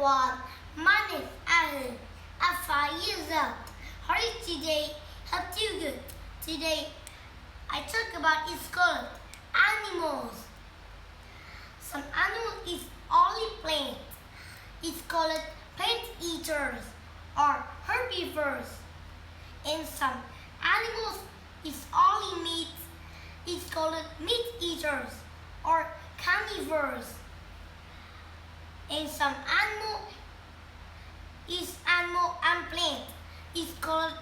everyone, my name is Alan. I'm 5 years old. How are you today? Hope you good. Today I talk about is called animals. Some animal is only plant. It's called plant eaters or herbivores. And some animals is only meat. It's called meat eaters or carnivores. And some animal is animal and plant. It's called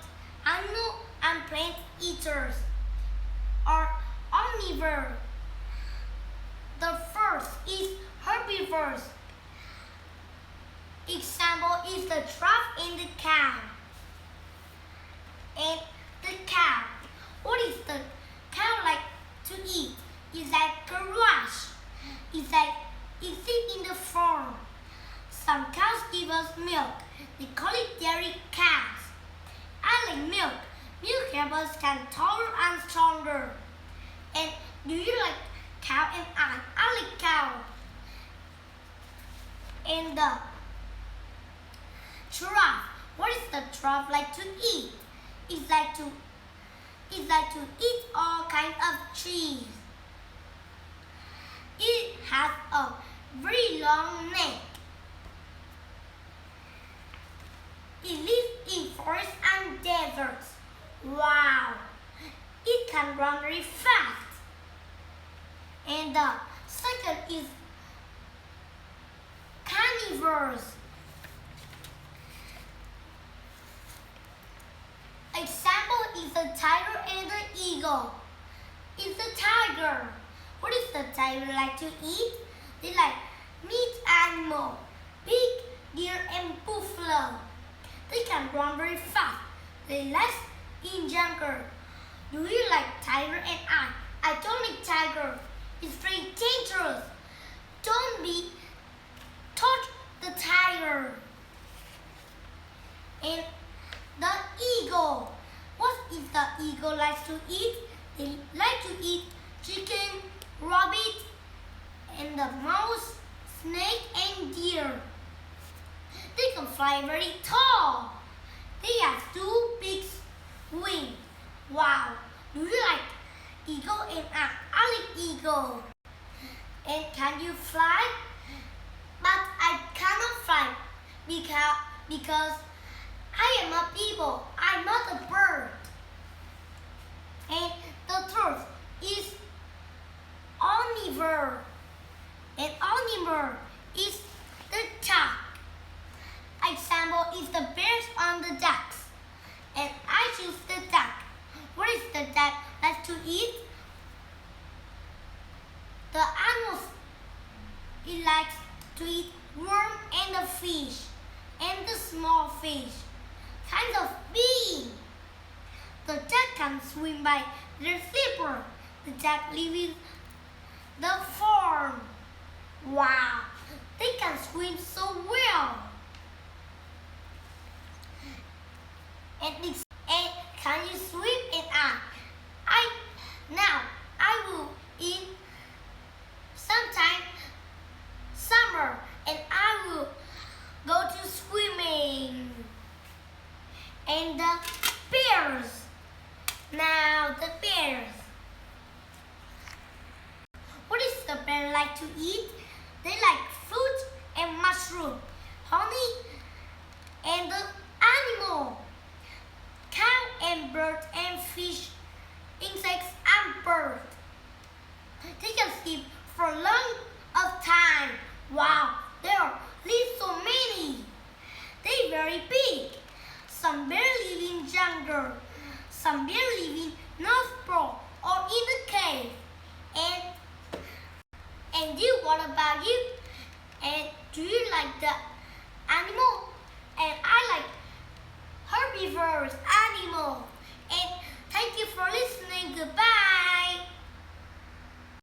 animal and plant eaters or omnivore. The first is herbivores. Example is the giraffe and the cow. And the cow. What is the cow like to eat? It's like grass. It's like it sits in the farm. Some cows give us milk. They call it dairy cows. I like milk. Milk helps us stand taller and stronger. And do you like cow? And I like cow. And the giraffe. What is the giraffe like to eat? It's like to eat all kinds of trees. It has a very long neck. It lives in forests and deserts. Wow! It can run very fast. And the second is carnivores. Example is the tiger and the eagle. It's the tiger. What is the tiger like to eat? They like meat animal, pig, deer, and buffalo. They can run very fast. They live in jungle. Do you like tiger? And I don't like tiger. It's very dangerous. Don't be touch the tiger. And the eagle. What is the eagle like to eat? They like to eat chicken, rabbit, and the mouse, snake, and deer. They can fly very tall. They have two big wings. Wow! Do you like eagle? And I like eagle. And can you fly? But I cannot fly because I am a people. I'm not a bird. And the third is omnivore. And omnivore is the duck. Example is the bears on the ducks. And I choose the duck. What is the duck like to eat? The animals it likes to eat worm and the fish and the small fish. Kinds of being. The duck can swim by their flipper. The duck lives in the farm. Wow! They can swim so well. And can you swim? And I will in sometime summer and I will go to swimming. And the bears. Now the bears. What is the bear like to eat? They like fruit and mushroom, honey, and the animal. Cow and bird and fish, insects and bird. They can sleep for a long of time. Wow, there are so many. They very big. Some bear live in jungle. Some bear live in North Pole or in the cave. And you, what about you? And do you like the animal? And I like herbivores, animal. And thank you for listening. Goodbye.